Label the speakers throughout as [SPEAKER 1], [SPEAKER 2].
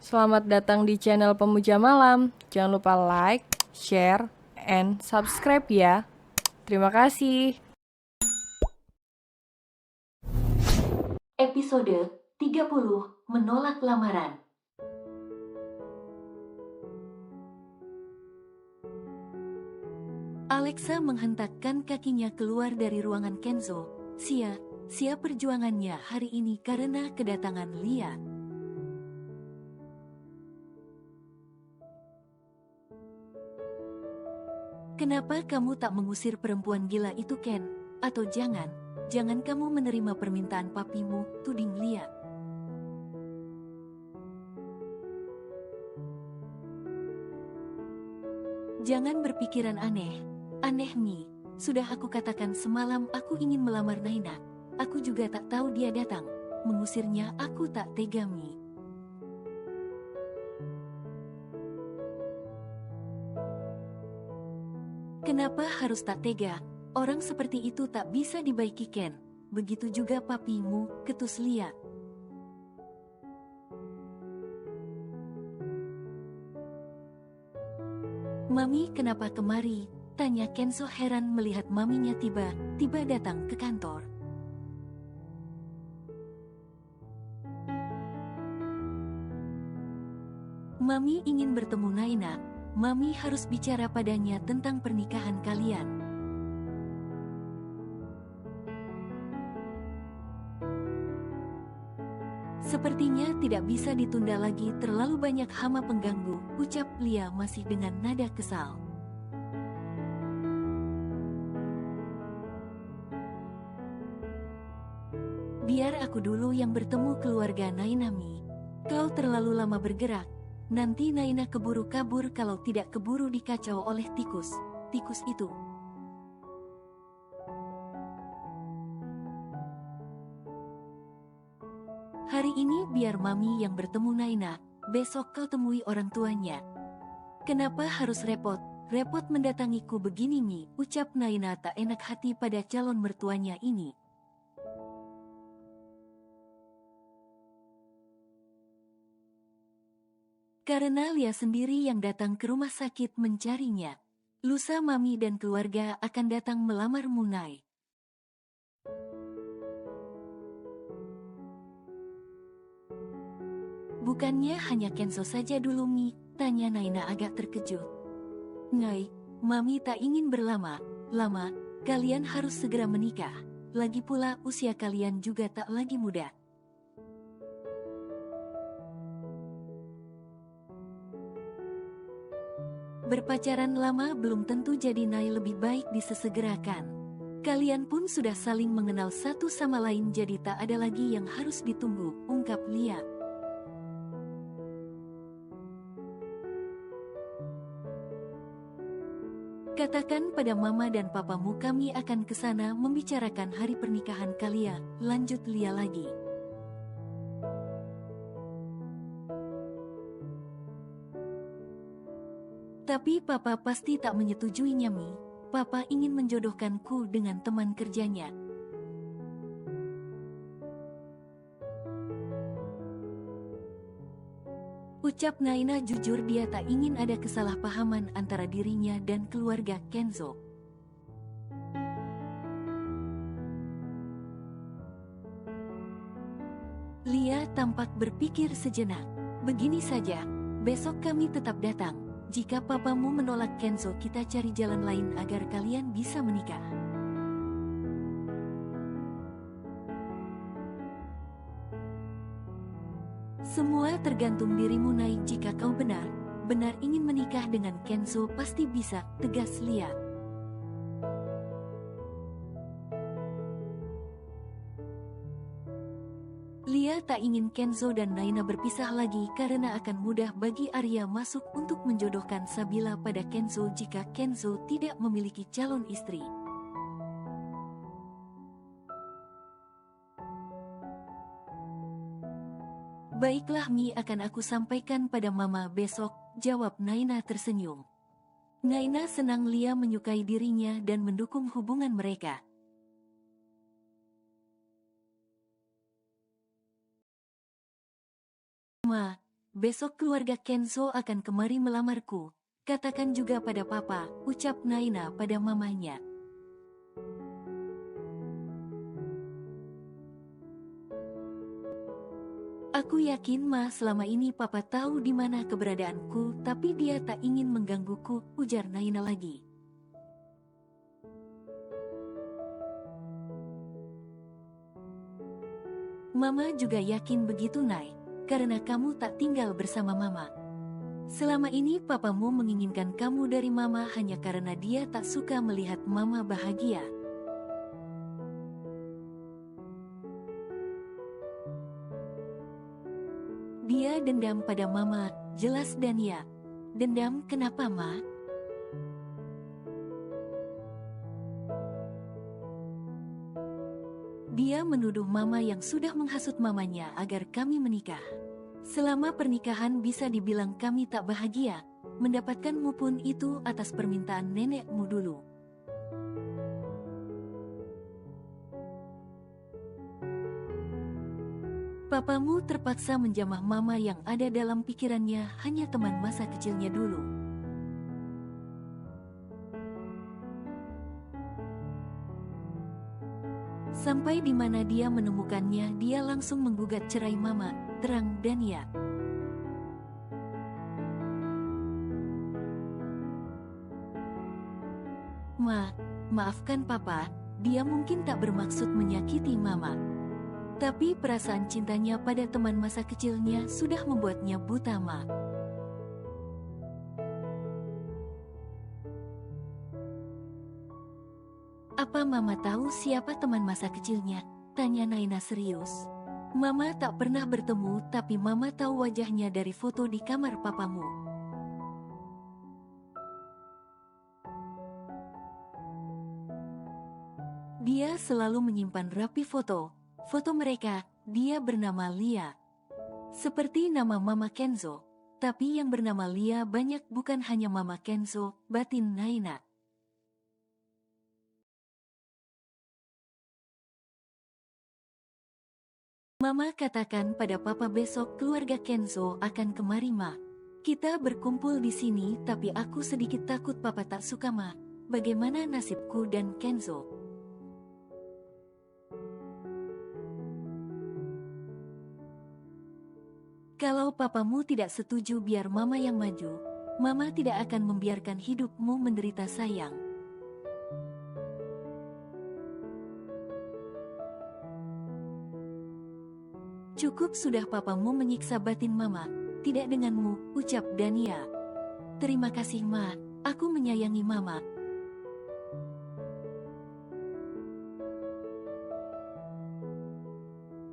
[SPEAKER 1] Selamat datang di channel Pemuja Malam. Jangan lupa like, share, and subscribe ya. Terima kasih.
[SPEAKER 2] Episode 30 Menolak Lamaran. Alexa menghentakkan kakinya keluar dari ruangan Kenzo. Sia perjuangannya hari ini karena kedatangan Lia. Kenapa kamu tak mengusir perempuan gila itu, Ken? Atau jangan kamu menerima permintaan papimu, tuding Lia. Jangan berpikiran aneh, Mi. Sudah aku katakan semalam aku ingin melamar Naina. Aku juga tak tahu dia datang. Mengusirnya aku tak tega, Mi. Kenapa harus tak tega? Orang seperti itu tak bisa dibaiki, Ken. Begitu juga papimu, ketus Lia. Mami kenapa kemari? Tanya Kenzo heran melihat maminya tiba-tiba datang ke kantor. Mami ingin bertemu Naina. Mami harus bicara padanya tentang pernikahan kalian. Sepertinya tidak bisa ditunda lagi, terlalu banyak hama pengganggu, ucap Lia masih dengan nada kesal. Biar aku dulu yang bertemu keluarga Naina, Mi. Kau terlalu lama bergerak. Nanti Naina keburu kabur, kalau tidak keburu dikacau oleh tikus itu. Hari ini biar Mami yang bertemu Naina, besok kau temui orang tuanya. Kenapa harus repot mendatangiku begini, Mi? Ucap Naina tak enak hati pada calon mertuanya ini. Karena Lia sendiri yang datang ke rumah sakit mencarinya. Lusa Mami dan keluarga akan datang melamar Munai. Bukannya hanya Kenzo saja dulu, Mi? Tanya Naina agak terkejut. Ngai, Mami tak ingin berlama-lama, kalian harus segera menikah. Lagi pula usia kalian juga tak lagi muda. Berpacaran lama belum tentu jadi Nai, lebih baik disesegerakan. Kalian pun sudah saling mengenal satu sama lain, jadi tak ada lagi yang harus ditunggu, ungkap Lia. Katakan pada mama dan papamu kami akan ke sana membicarakan hari pernikahan kalian, lanjut Lia lagi. Tapi papa pasti tak menyetujuinya, Mi. Papa ingin menjodohkanku dengan teman kerjanya. Ucap Naina jujur, dia tak ingin ada kesalahpahaman antara dirinya dan keluarga Kenzo. Lia tampak berpikir sejenak. Begini saja, besok kami tetap datang. Jika papamu menolak Kenzo, kita cari jalan lain agar kalian bisa menikah. Semua tergantung dirimu, Nai. Jika kau benar ingin menikah dengan Kenzo, pasti bisa, tegas Lia. Lia tak ingin Kenzo dan Naina berpisah lagi karena akan mudah bagi Arya masuk untuk menjodohkan Sabila pada Kenzo jika Kenzo tidak memiliki calon istri. Baiklah, Mi, akan aku sampaikan pada mama besok, jawab Naina tersenyum. Naina senang Lia menyukai dirinya dan mendukung hubungan mereka. besok keluarga Kenzo akan kemari melamarku. Katakan juga pada papa, ucap Naina pada mamanya. Aku yakin Ma selama ini papa tahu di mana keberadaanku, tapi dia tak ingin menggangguku, ujar Naina lagi. Mama juga yakin begitu, Nay, karena kamu tak tinggal bersama Mama. Selama ini papamu menginginkan kamu dari Mama hanya karena dia tak suka melihat Mama bahagia. Dia dendam pada Mama, jelas Dania. Dendam kenapa, Ma? Dia menuduh Mama yang sudah menghasut mamanya agar kami menikah. Selama pernikahan bisa dibilang kami tak bahagia, mendapatkanmu pun itu atas permintaan nenekmu dulu. Papamu terpaksa menjamah Mama yang ada dalam pikirannya hanya teman masa kecilnya dulu. Sampai di mana dia menemukannya, dia langsung menggugat cerai Mama, terang Dania. Ma, maafkan Papa, dia mungkin tak bermaksud menyakiti Mama. Tapi perasaan cintanya pada teman masa kecilnya sudah membuatnya buta, Ma. Apa Mama tahu siapa teman masa kecilnya? Tanya Naina serius. Mama tak pernah bertemu, tapi Mama tahu wajahnya dari foto di kamar papamu. Dia selalu menyimpan rapi foto mereka. Dia bernama Lia. Seperti nama Mama Kenzo, tapi yang bernama Lia banyak, bukan hanya Mama Kenzo, batin Naina. Mama katakan pada papa besok keluarga Kenzo akan kemari, Ma. Kita berkumpul di sini, tapi aku sedikit takut papa tak suka, Ma. Bagaimana nasibku dan Kenzo? Kalau papamu tidak setuju biar Mama yang maju, Mama tidak akan membiarkan hidupmu menderita, sayang. Cukup sudah papamu menyiksa batin Mama, tidak denganmu, ucap Dania. Terima kasih, Ma, aku menyayangi Mama.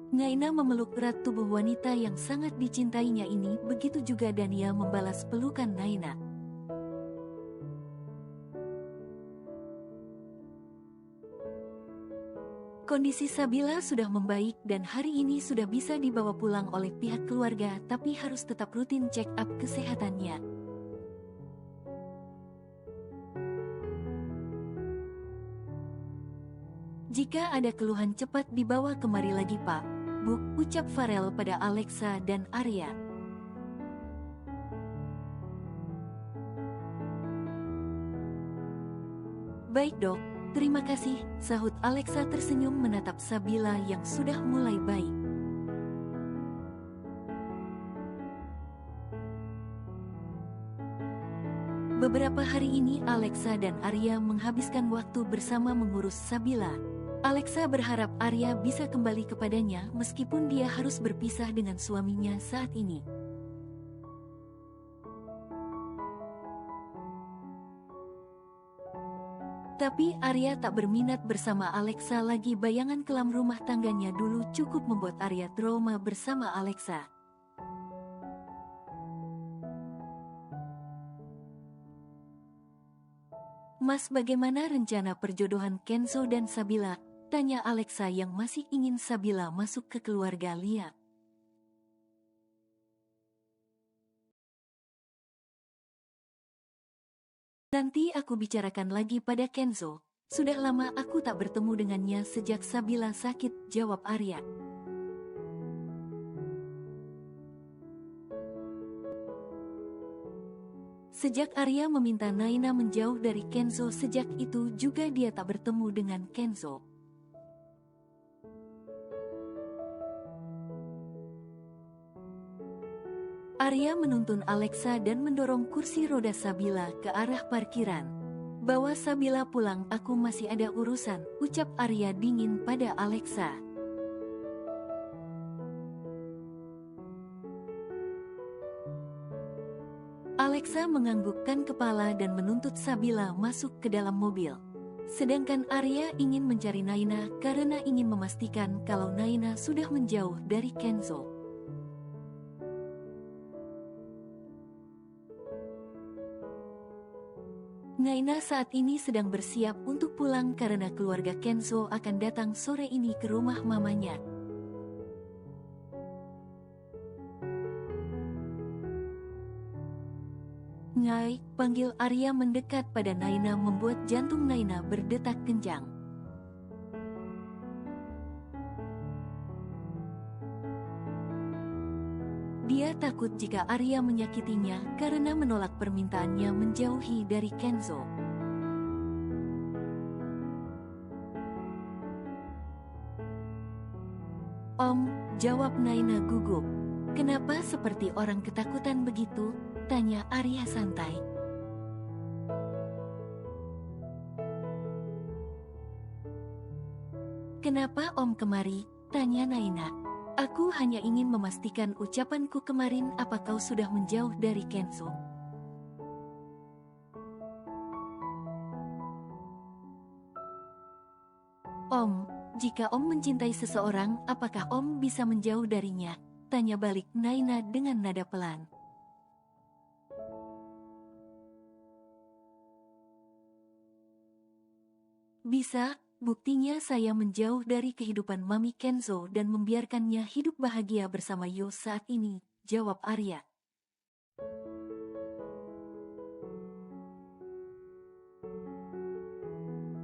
[SPEAKER 2] Naina memeluk erat tubuh wanita yang sangat dicintainya ini, begitu juga Dania membalas pelukan Naina. Kondisi Sabila sudah membaik dan hari ini sudah bisa dibawa pulang oleh pihak keluarga, tapi harus tetap rutin check up kesehatannya. Jika ada keluhan cepat dibawa kemari lagi, Pak, Bu, ucap Farel pada Alexa dan Arya. Baik, Dok. Terima kasih, sahut Alexa tersenyum menatap Sabila yang sudah mulai baik. Beberapa hari ini Alexa dan Arya menghabiskan waktu bersama mengurus Sabila. Alexa berharap Arya bisa kembali kepadanya meskipun dia harus berpisah dengan suaminya saat ini. Tapi Arya tak berminat bersama Alexa lagi, bayangan kelam rumah tangganya dulu cukup membuat Arya trauma bersama Alexa. Mas, bagaimana rencana perjodohan Kenzo dan Sabila? Tanya Alexa yang masih ingin Sabila masuk ke keluarga Lia. Nanti aku bicarakan lagi pada Kenzo. Sudah lama aku tak bertemu dengannya sejak Sabila sakit, jawab Arya. Sejak Arya meminta Naina menjauh dari Kenzo, sejak itu juga dia tak bertemu dengan Kenzo. Arya menuntun Alexa dan mendorong kursi roda Sabila ke arah parkiran. "Bawa Sabila pulang, aku masih ada urusan," ucap Arya dingin pada Alexa. Alexa menganggukkan kepala dan menuntut Sabila masuk ke dalam mobil. Sedangkan Arya ingin mencari Naina karena ingin memastikan kalau Naina sudah menjauh dari Kenzo. Naina saat ini sedang bersiap untuk pulang karena keluarga Kenzo akan datang sore ini ke rumah mamanya. "Ngai," panggil Arya mendekat pada Naina membuat jantung Naina berdetak kencang. Dia takut jika Arya menyakitinya karena menolak permintaannya menjauhi dari Kenzo. "Om," jawab Naina gugup. "Kenapa seperti orang ketakutan begitu?" tanya Arya santai. "Kenapa Om kemari?" tanya Naina. "Aku hanya ingin memastikan ucapanku kemarin, apa kau sudah menjauh dari Kenzo?" "Om, jika Om mencintai seseorang, apakah Om bisa menjauh darinya?" tanya balik Naina dengan nada pelan. "Bisa, buktinya saya menjauh dari kehidupan Mami Kenzo dan membiarkannya hidup bahagia bersama Yo saat ini," jawab Arya.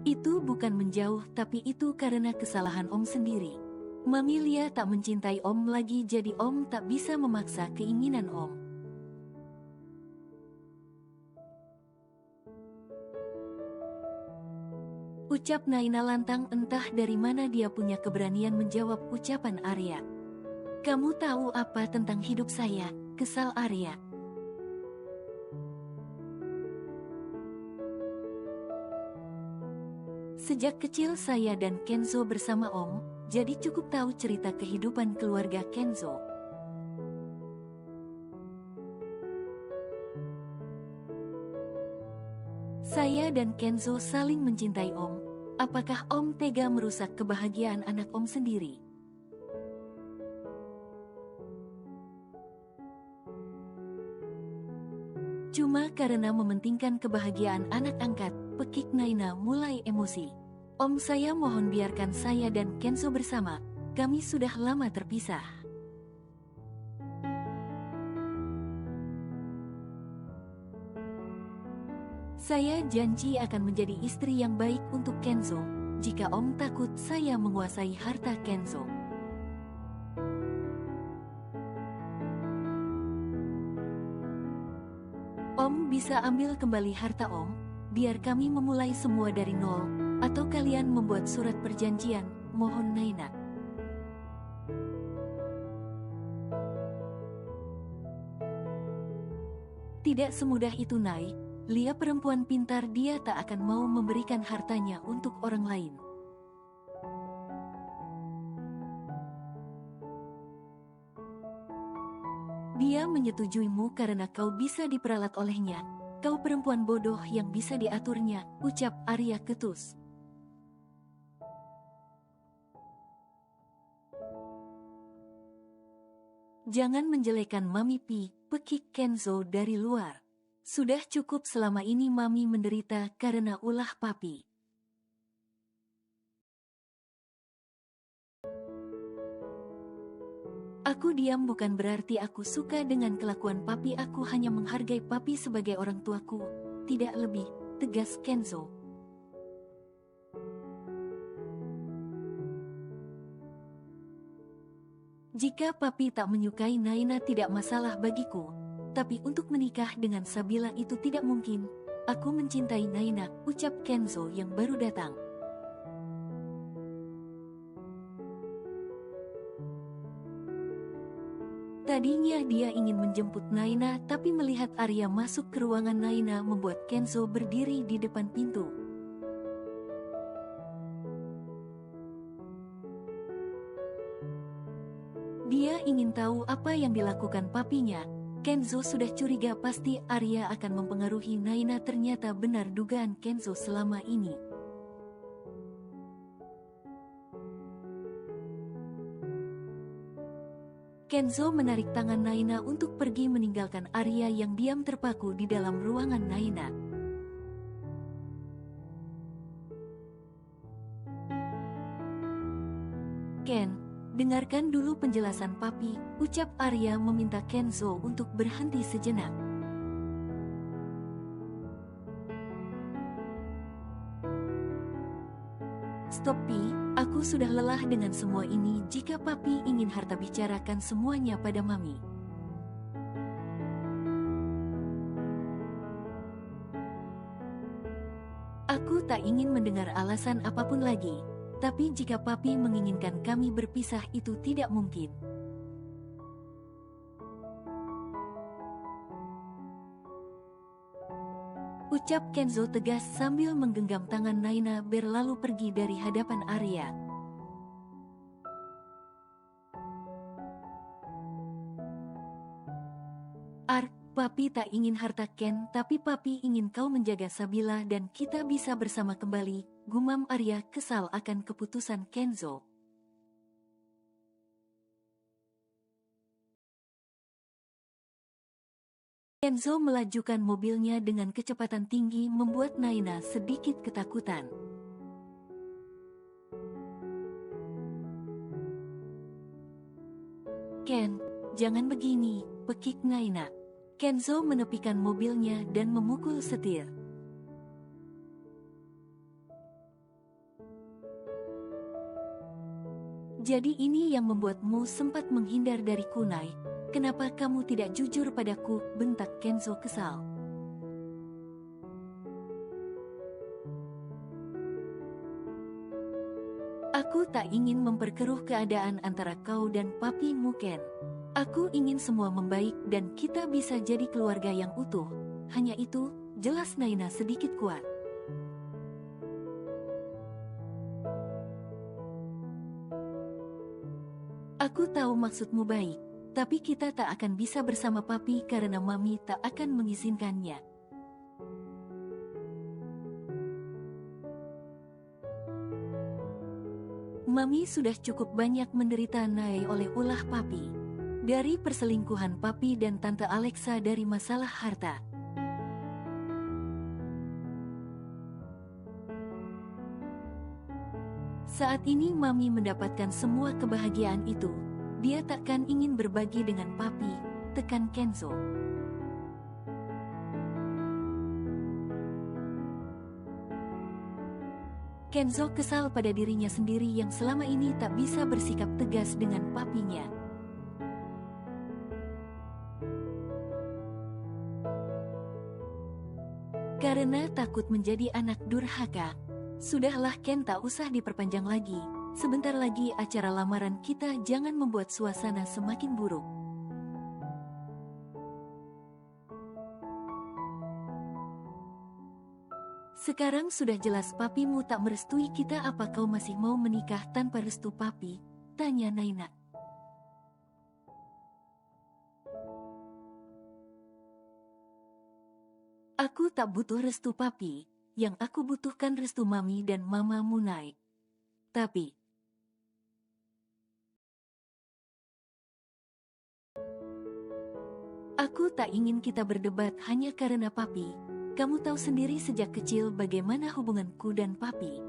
[SPEAKER 2] "Itu bukan menjauh, tapi itu karena kesalahan Om sendiri. Mami Lia tak mencintai Om lagi, jadi Om tak bisa memaksa keinginan Om." Ucap Naina lantang, entah dari mana dia punya keberanian menjawab ucapan Arya. "Kamu tahu apa tentang hidup saya?" kesal Arya. "Sejak kecil saya dan Kenzo bersama Om, jadi cukup tahu cerita kehidupan keluarga Kenzo." "Saya dan Kenzo saling mencintai Om. Apakah Om tega merusak kebahagiaan anak Om sendiri?" "Cuma karena mementingkan kebahagiaan anak angkat," pekik Naina mulai emosi. "Om, saya mohon biarkan saya dan Kenzo bersama. Kami sudah lama terpisah." "Saya janji akan menjadi istri yang baik untuk Kenzo. Jika Om takut saya menguasai harta Kenzo." "Om bisa ambil kembali harta Om, biar kami memulai semua dari nol, atau kalian membuat surat perjanjian," mohon Naina. "Tidak semudah itu, Nai. Lia perempuan pintar, dia tak akan mau memberikan hartanya untuk orang lain." "Dia menyetujuimu karena kau bisa diperalat olehnya. Kau perempuan bodoh yang bisa diaturnya," ucap Arya ketus. "Jangan menjelekan Mami Pi," pekik Kenzo dari luar. "Sudah cukup selama ini Mami menderita karena ulah Papi." "Aku diam bukan berarti aku suka dengan kelakuan Papi, aku hanya menghargai Papi sebagai orang tuaku, tidak lebih," tegas Kenzo. "Jika Papi tak menyukai Naina tidak masalah bagiku, Tapi untuk menikah dengan Sabila itu tidak mungkin. Aku mencintai Naina, ucap Kenzo yang baru datang. Tadinya dia ingin menjemput Naina, tapi melihat Arya masuk ke ruangan Naina membuat Kenzo berdiri di depan pintu. Dia ingin tahu apa yang dilakukan papinya. Kenzo sudah curiga pasti Arya akan mempengaruhi Naina, ternyata benar dugaan Kenzo selama ini. Kenzo menarik tangan Naina untuk pergi meninggalkan Arya yang diam terpaku di dalam ruangan Naina. Ken, dengarkan dulu penjelasan papi, ucap Arya meminta Kenzo untuk berhenti sejenak. Stop Pi, aku sudah lelah dengan semua ini. Jika papi ingin harta, bicarakan semuanya pada mami. Aku tak ingin mendengar alasan apapun lagi. Tapi jika papi menginginkan kami berpisah, itu tidak mungkin. Ucap Kenzo tegas sambil menggenggam tangan Naina berlalu pergi dari hadapan Arya. Papi tak ingin harta Ken, tapi papi ingin kau menjaga Sabila dan kita bisa bersama kembali, gumam Arya kesal akan keputusan Kenzo. Kenzo melajukan mobilnya dengan kecepatan tinggi membuat Naina sedikit ketakutan. Ken, jangan begini, pekik Naina. Kenzo menepikan mobilnya dan memukul setir. Jadi ini yang membuatmu sempat menghindar dari Kunai. Kenapa kamu tidak jujur padaku? Bentak Kenzo kesal. Aku tak ingin memperkeruh keadaan antara kau dan papimu Ken. Aku ingin semua membaik dan kita bisa jadi keluarga yang utuh. Hanya itu, jelas Naina sedikit kuat. Aku tahu maksudmu baik, tapi kita tak akan bisa bersama papi karena mami tak akan mengizinkannya. Mami sudah cukup banyak menderita Nai oleh ulah papi. Dari perselingkuhan papi dan tante Alexa, dari masalah harta. Saat ini mami mendapatkan semua kebahagiaan itu. Dia takkan ingin berbagi dengan papi, tekan Kenzo. Kenzo kesal pada dirinya sendiri yang selama ini tak bisa bersikap tegas dengan papinya. Karena takut menjadi anak durhaka. Sudahlah Ken, tak usah diperpanjang lagi. Sebentar lagi acara lamaran kita, jangan membuat suasana semakin buruk. Sekarang sudah jelas papimu tak merestui kita. Apa kau masih mau menikah tanpa restu papi? Tanya Naina. Aku tak butuh restu papi, yang aku butuhkan restu mami dan mamamu Nai. Tapi aku tak ingin kita berdebat hanya karena papi. Kamu tahu sendiri sejak kecil bagaimana hubunganku dan papi.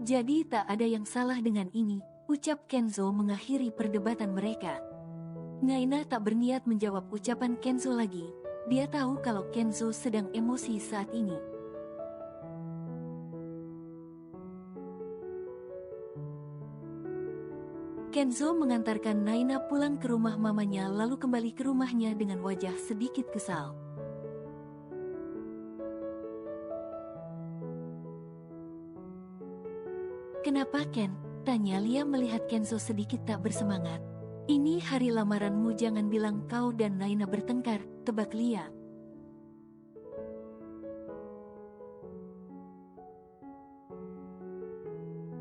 [SPEAKER 2] Jadi tak ada yang salah dengan ini, ucap Kenzo mengakhiri perdebatan mereka. Naina tak berniat menjawab ucapan Kenzo lagi. Dia tahu kalau Kenzo sedang emosi saat ini. Kenzo mengantarkan Naina pulang ke rumah mamanya lalu kembali ke rumahnya dengan wajah sedikit kesal. "Kenapa Ken?" tanya Lia melihat Kenzo sedikit tak bersemangat. "Ini hari lamaranmu, jangan bilang kau dan Naina bertengkar," tebak Lia.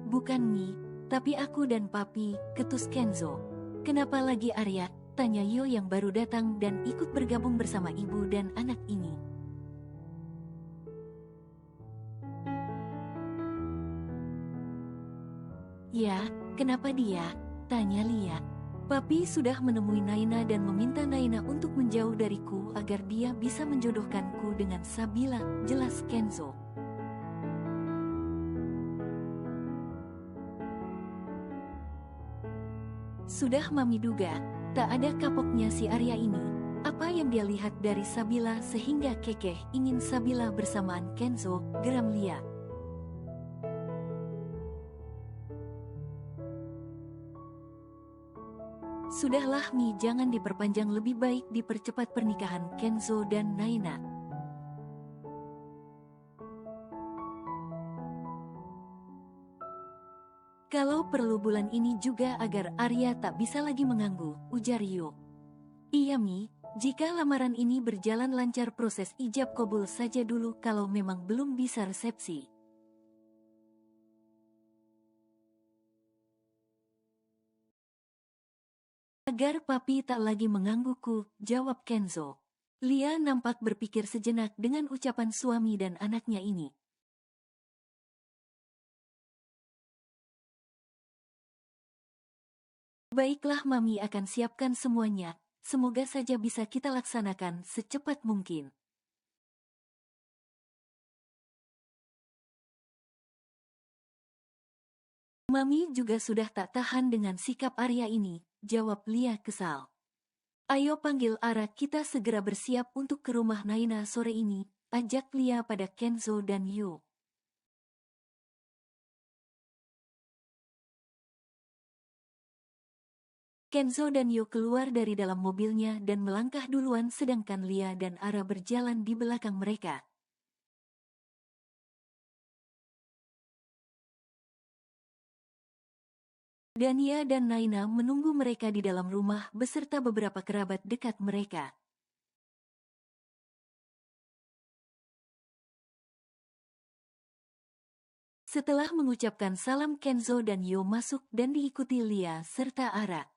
[SPEAKER 2] "Bukan Mi, tapi aku dan Papi," ketus Kenzo. "Kenapa lagi Arya?" tanya Yo yang baru datang dan ikut bergabung bersama ibu dan anak ini. "Ya, kenapa dia?" tanya Lia. "Papi sudah menemui Naina dan meminta Naina untuk menjauh dariku agar dia bisa menjodohkanku dengan Sabila," jelas Kenzo. "Sudah Mami duga, tak ada kapoknya si Arya ini. Apa yang dia lihat dari Sabila sehingga kekeh ingin Sabila bersamaan Kenzo," geram Lia. "Sudahlah Mi, jangan diperpanjang, lebih baik dipercepat pernikahan Kenzo dan Naina." "Kalau perlu bulan ini juga agar Arya tak bisa lagi mengganggu," ujar Yo. "Iya Mi, jika lamaran ini berjalan lancar proses ijab kabul saja dulu kalau memang belum bisa resepsi." "Agar Papi tak lagi menggangguku," jawab Kenzo. Lia nampak berpikir sejenak dengan ucapan suami dan anaknya ini. "Baiklah Mami, akan siapkan semuanya. Semoga saja bisa kita laksanakan secepat mungkin." "Mami juga sudah tak tahan dengan sikap Arya ini," jawab Lia kesal. "Ayo panggil Ara, kita segera bersiap untuk ke rumah Naina sore ini," ajak Lia pada Kenzo dan Yo. Kenzo dan Yo keluar dari dalam mobilnya dan melangkah duluan sedangkan Lia dan Ara berjalan di belakang mereka. Dania dan Naina menunggu mereka di dalam rumah beserta beberapa kerabat dekat mereka. Setelah mengucapkan salam, Kenzo dan Yo masuk dan diikuti Lia serta Ara.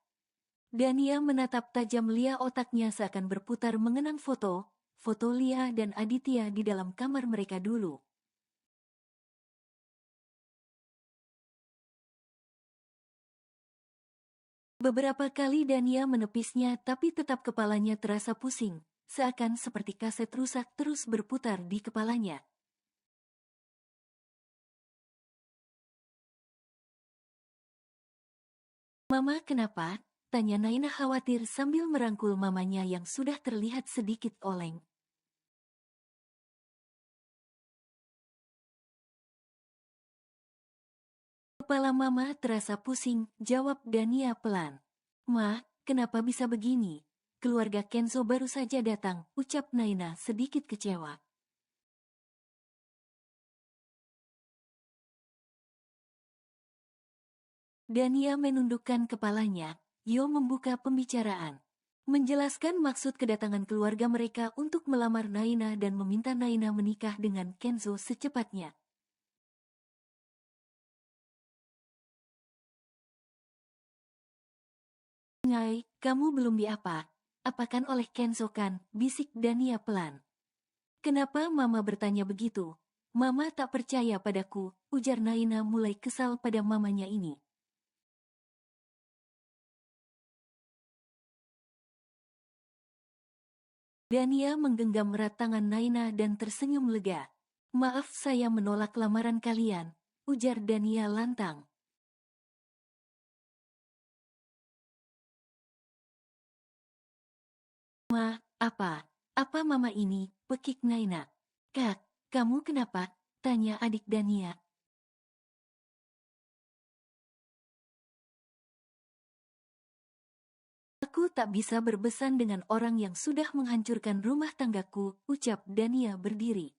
[SPEAKER 2] Dania menatap tajam Lia, otaknya seakan berputar mengenang foto Lia dan Aditya di dalam kamar mereka dulu. Beberapa kali Dania menepisnya tapi tetap kepalanya terasa pusing, seakan seperti kaset rusak terus berputar di kepalanya. "Mama kenapa?" tanya Naina khawatir sambil merangkul mamanya yang sudah terlihat sedikit oleng. "Kepala Mama terasa pusing," jawab Dania pelan. "Ma, kenapa bisa begini? Keluarga Kenzo baru saja datang," ucap Naina sedikit kecewa. Dania menundukkan kepalanya. Yo membuka pembicaraan, menjelaskan maksud kedatangan keluarga mereka untuk melamar Naina dan meminta Naina menikah dengan Kenzo secepatnya. "Ngai, kamu belum diapa? Apakan oleh Kenzo kan?" bisik Dania pelan. "Kenapa Mama bertanya begitu? Mama tak percaya padaku," ujar Naina mulai kesal pada mamanya ini. Dania menggenggam erat tangan Naina dan tersenyum lega. "Maaf, saya menolak lamaran kalian," ujar Dania lantang. "Ma, apa? Apa Mama ini?" pekik Naina. "Kak, kamu kenapa?" tanya adik Dania. Aku tak bisa berbesan dengan orang yang sudah menghancurkan rumah tanggaku, ucap Dania berdiri.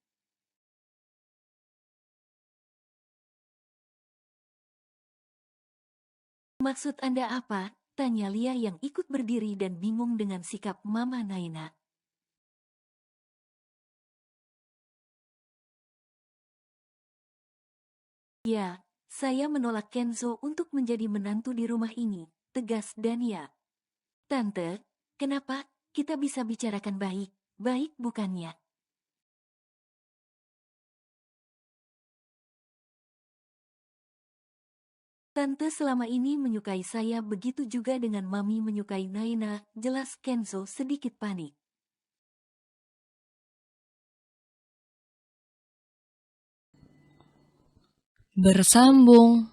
[SPEAKER 2] Maksud Anda apa? Tanya Lia yang ikut berdiri dan bingung dengan sikap Mama Naina. Ya, saya menolak Kenzo untuk menjadi menantu di rumah ini, tegas Dania. Tante, kenapa? Kita bisa bicarakan baik bukannya? Tante selama ini menyukai saya begitu juga dengan Mami menyukai Naina, jelas Kenzo sedikit panik.
[SPEAKER 1] Bersambung.